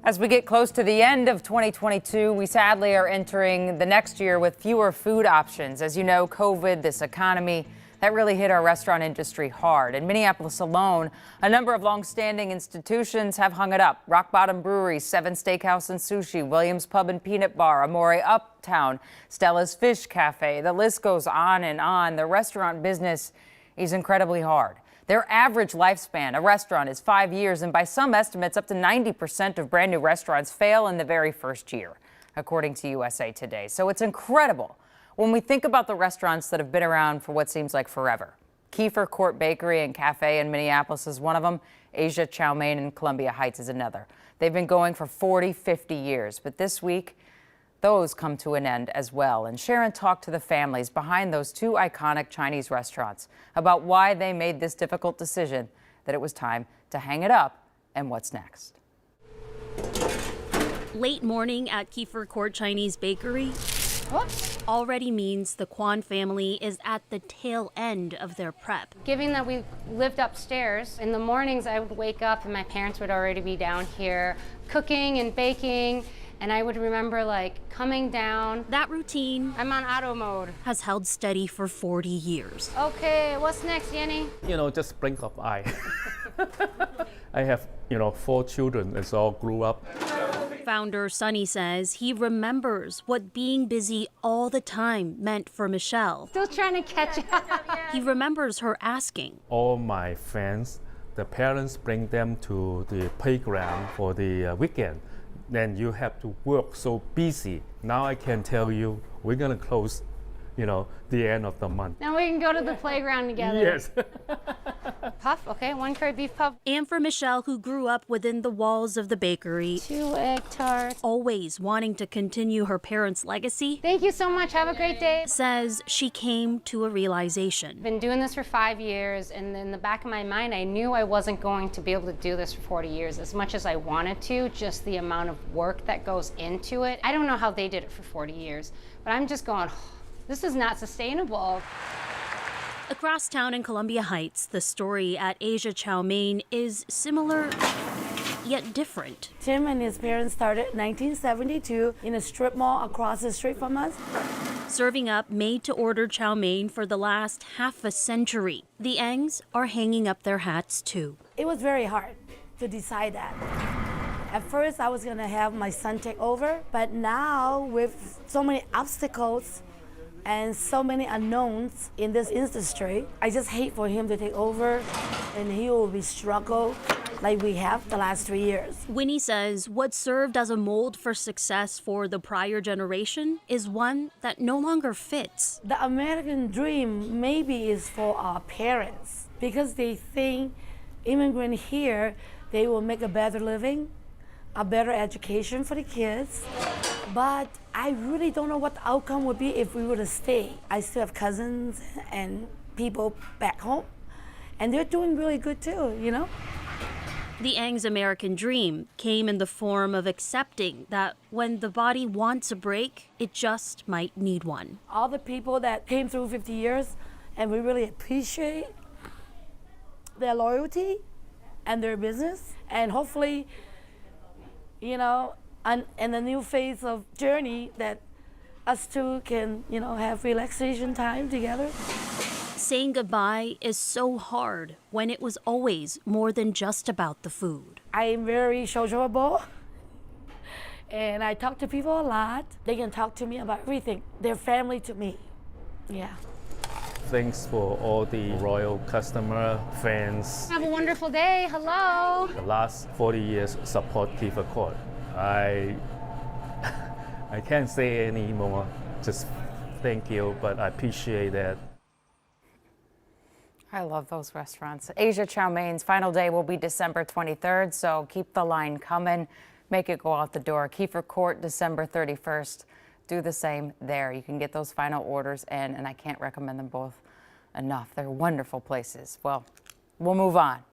As we get close to the end of 2022, we sadly are entering the next year with fewer food options. As you know, COVID, this economy, that really hit our restaurant industry hard. In Minneapolis alone, a number of longstanding institutions have hung it up. Rock Bottom Brewery, Seven Steakhouse and Sushi, Williams Pub and Peanut Bar, Amore Uptown, Stella's Fish Cafe. The list goes on and on. The restaurant business is incredibly hard. Their average lifespan, a restaurant, is 5 years, and by some estimates, up to 90% of brand new restaurants fail in the very first year, according to USA Today. So it's incredible when we think about the restaurants that have been around for what seems like forever. Kiefer Court Bakery and Cafe in Minneapolis is one of them. Asia Chow Mein in Columbia Heights is another. They've been going for 40, 50 years, but this week, those come to an end as well. And Sharon talked to the families behind those two iconic Chinese restaurants about why they made this difficult decision, that it was time to hang it up, and what's next. Late morning at Kiefer Court Chinese Bakery already means the Kwan family is at the tail end of their prep. Given that we lived upstairs, in the mornings I would wake up and my parents would already be down here cooking and baking. And I would remember coming down. That routine, I'm on auto mode, has held steady for 40 years. Okay, what's next, Yenny? Just blink of eye. I have, 4 children. It's all grew up. Founder Sonny says he remembers what being busy all the time meant for Michelle. Still trying to catch up. He remembers her asking. All my friends, the parents bring them to the playground for the weekend. Then you have to work so busy. Now I can tell you, we're gonna close, the end of the month. Now we can go to the playground together. Yes. Puff, okay, 1 curry beef puff. And for Michelle, who grew up within the walls of the bakery, 2 egg tarts. always wanting to continue her parents' legacy. Thank you so much, have a great day. Says she came to a realization. Been doing this for 5 years, and in the back of my mind, I knew I wasn't going to be able to do this for 40 years as much as I wanted to, just the amount of work that goes into it. I don't know how they did it for 40 years, but I'm just going, this is not sustainable. Across town in Columbia Heights, the story at Asia Chow Mein is similar yet different. Tim and his parents started in 1972 in a strip mall across the street from us. Serving up made-to-order chow mein for the last half a century. The Engs are hanging up their hats too. It was very hard to decide that. At first, I was going to have my son take over, but now with so many obstacles and so many unknowns in this industry, I just hate for him to take over and he will be struggle like we have the last 3 years. Winnie says what served as a mold for success for the prior generation is one that no longer fits. The American dream maybe is for our parents because they think immigrant here, they will make a better living, a better education for the kids. But I really don't know what the outcome would be if we were to stay. I still have cousins and people back home, and they're doing really good too, The Eng's American dream came in the form of accepting that when the body wants a break, it just might need one. All the people that came through 50 years, and we really appreciate their loyalty and their business, and hopefully, in the new phase of journey that us two can, have relaxation time together. Saying goodbye is so hard when it was always more than just about the food. I am very sociable, and I talk to people a lot. They can talk to me about everything. They're family to me, yeah. Thanks for all the loyal customer, fans. Have a wonderful day, hello. The last 40 years support Kiefer Court. I can't say any more. Just thank you, but I appreciate that. I love those restaurants. Asia Chow Mein's final day will be December 23rd, so keep the line coming. Make it go out the door. Kiefer Court, December 31st. Do the same there. You can get those final orders in, and I can't recommend them both enough. They're wonderful places. Well, we'll move on.